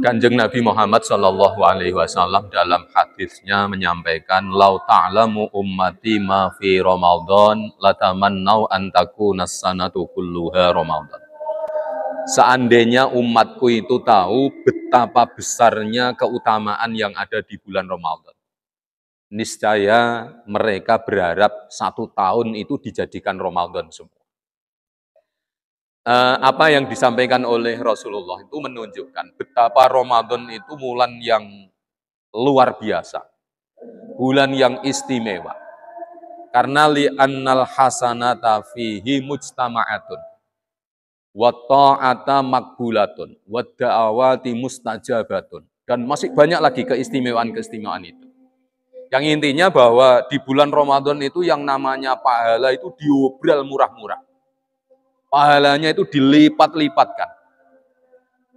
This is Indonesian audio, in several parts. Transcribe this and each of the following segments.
Kanjeng Nabi Muhammad Shallallahu Alaihi Wasallam dalam hadisnya menyampaikan, "Lau ta'lamu ummati ma fi Ramadan, latamannau an takuna sanatu kulluha Ramadan." Seandainya umatku itu tahu betapa besarnya keutamaan yang ada di bulan Ramadan, niscaya mereka berharap 1 tahun itu dijadikan Ramadan semua. Apa yang disampaikan oleh Rasulullah itu menunjukkan betapa Ramadan itu bulan yang luar biasa, bulan yang istimewa. Karena li'annal hasanata fihi mujtama'atun, wa ta'ata makbulatun, wa da'awati mustajabatun. Dan masih banyak lagi keistimewaan-keistimewaan itu. Yang intinya bahwa di bulan Ramadan itu yang namanya pahala itu diobral murah-murah. Pahalanya itu dilipat-lipatkan.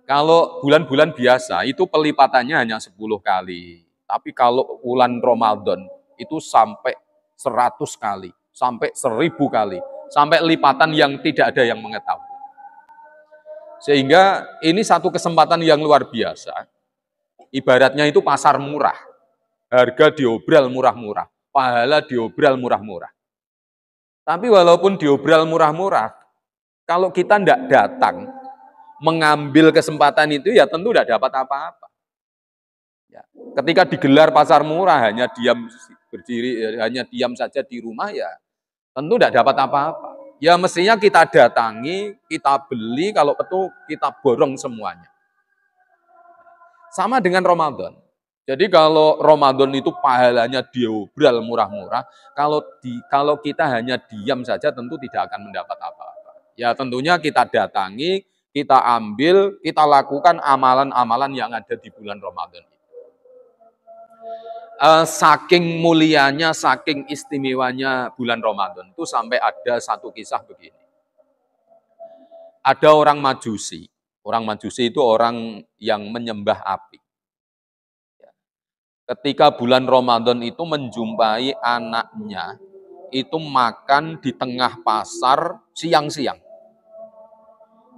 Kalau bulan-bulan biasa itu pelipatannya hanya 10 kali. Tapi kalau bulan Ramadan itu sampai 100 kali, sampai 1000 kali, sampai lipatan yang tidak ada yang mengetahui. Sehingga ini satu kesempatan yang luar biasa. Ibaratnya itu pasar murah. Harga diobral murah-murah, pahala diobral murah-murah. Tapi walaupun diobral murah-murah, kalau kita tidak datang mengambil kesempatan itu, ya tentu tidak dapat apa-apa. Ya. Ketika digelar pasar murah, hanya diam berdiri, hanya diam saja di rumah, ya tentu tidak dapat apa-apa. Ya mestinya kita datangi, kita beli, kalau betul kita borong semuanya. Sama dengan Ramadan. Jadi kalau Ramadan itu pahalanya diobral murah-murah, kalau kita hanya diam saja tentu tidak akan mendapat apa-apa. Ya tentunya kita datangi, kita ambil, kita lakukan amalan-amalan yang ada di bulan Ramadan. Saking mulianya, saking istimewanya bulan Ramadan itu sampai ada satu kisah begini. Ada orang Majusi. Orang Majusi itu orang yang menyembah api. Ketika bulan Ramadan itu menjumpai anaknya, itu makan di tengah pasar siang-siang.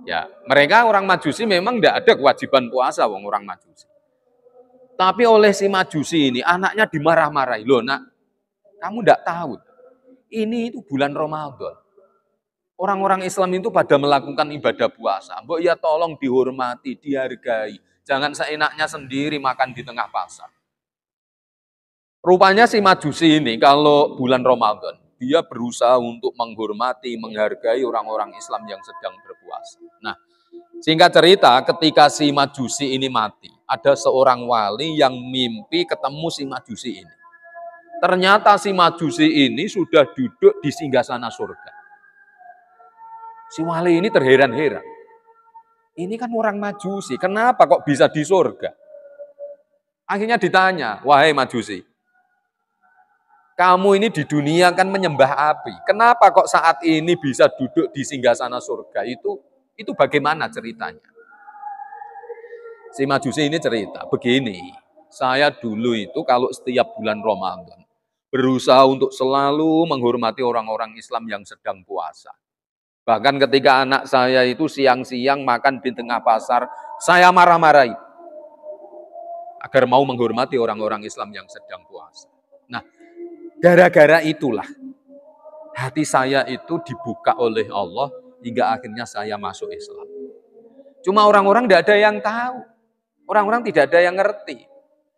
Ya, mereka orang Majusi memang tidak ada kewajiban puasa, orang Majusi. Tapi oleh si Majusi ini, anaknya dimarah-marahi. Loh nak, kamu tidak tahu, ini itu bulan Ramadan. Orang-orang Islam itu pada melakukan ibadah puasa. Mbok ya tolong dihormati, dihargai. Jangan seenaknya sendiri makan di tengah pasar. Rupanya si Majusi ini kalau bulan Ramadan, dia berusaha untuk menghormati, menghargai orang-orang Islam yang sedang berpuasa. Nah, singkat cerita, ketika si Majusi ini mati, ada seorang wali yang mimpi ketemu si Majusi ini. Ternyata si Majusi ini sudah duduk di singgasana surga. Si wali ini terheran-heran. Ini kan orang Majusi, kenapa kok bisa di surga? Akhirnya ditanya, wahai Majusi, kamu ini di dunia kan menyembah api. Kenapa kok saat ini bisa duduk di singgasana surga? Itu bagaimana ceritanya? Si Majusi ini cerita, begini, saya dulu itu kalau setiap bulan Ramadan berusaha untuk selalu menghormati orang-orang Islam yang sedang puasa. Bahkan ketika anak saya itu siang-siang makan di tengah pasar, saya marah-marahi agar mau menghormati orang-orang Islam yang sedang puasa. Nah, gara-gara itulah hati saya itu dibuka oleh Allah hingga akhirnya saya masuk Islam. Cuma orang-orang tidak ada yang tahu. Orang-orang tidak ada yang ngerti.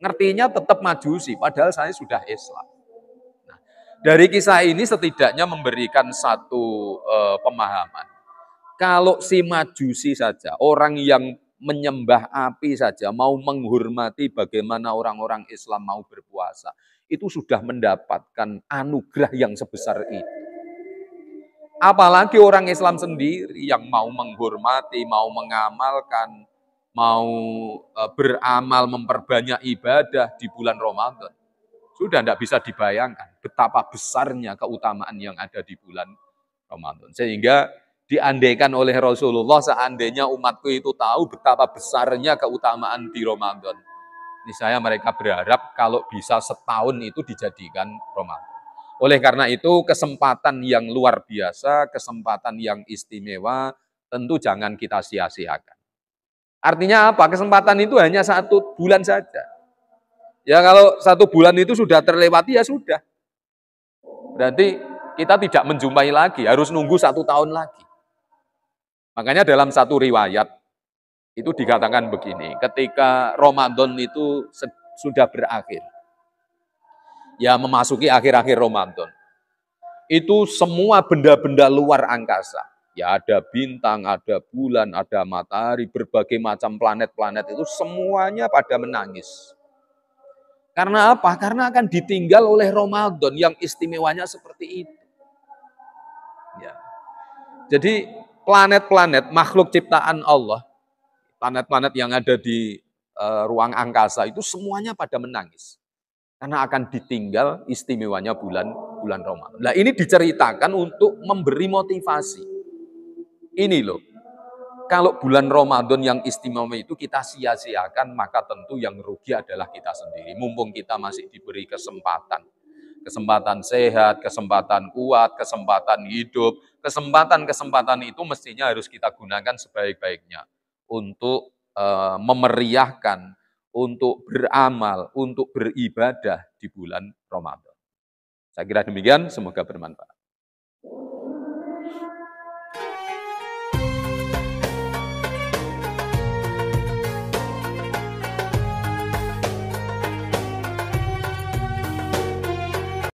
Ngertinya tetap Majusi, padahal saya sudah Islam. Nah, dari kisah ini setidaknya memberikan satu pemahaman. Kalau si Majusi saja, orang yang menyembah api saja, mau menghormati bagaimana orang-orang Islam mau berpuasa, itu sudah mendapatkan anugerah yang sebesar itu. Apalagi orang Islam sendiri yang mau menghormati, mau mengamalkan, mau beramal, memperbanyak ibadah di bulan Ramadan. Sudah tidak bisa dibayangkan betapa besarnya keutamaan yang ada di bulan Ramadan. Sehingga diandaikan oleh Rasulullah, seandainya umatku itu tahu betapa besarnya keutamaan di Ramadan, niscaya mereka berharap kalau bisa setahun itu dijadikan Ramadan. Oleh karena itu, kesempatan yang luar biasa, kesempatan yang istimewa, tentu jangan kita sia-siakan. Artinya apa? Kesempatan itu hanya 1 bulan saja. Ya kalau 1 bulan itu sudah terlewati ya sudah. Berarti kita tidak menjumpai lagi, harus nunggu 1 tahun lagi. Makanya dalam satu riwayat itu dikatakan begini, ketika Ramadan itu sudah berakhir, ya memasuki akhir-akhir Ramadan, itu semua benda-benda luar angkasa, ya ada bintang, ada bulan, ada matahari, berbagai macam planet-planet itu semuanya pada menangis. Karena apa? Karena akan ditinggal oleh Ramadan yang istimewanya seperti itu. Ya. Jadi planet-planet, makhluk ciptaan Allah, planet-planet yang ada di ruang angkasa itu semuanya pada menangis. Karena akan ditinggal istimewanya bulan Ramadan. Nah ini diceritakan untuk memberi motivasi. Ini loh, kalau bulan Ramadan yang istimewa itu kita sia-siakan, maka tentu yang rugi adalah kita sendiri. Mumpung kita masih diberi kesempatan. Kesempatan sehat, kesempatan kuat, kesempatan hidup. Kesempatan-kesempatan itu mestinya harus kita gunakan sebaik-baiknya. Untuk memeriahkan, untuk beramal, untuk beribadah di bulan Ramadan. Saya kira demikian, semoga bermanfaat.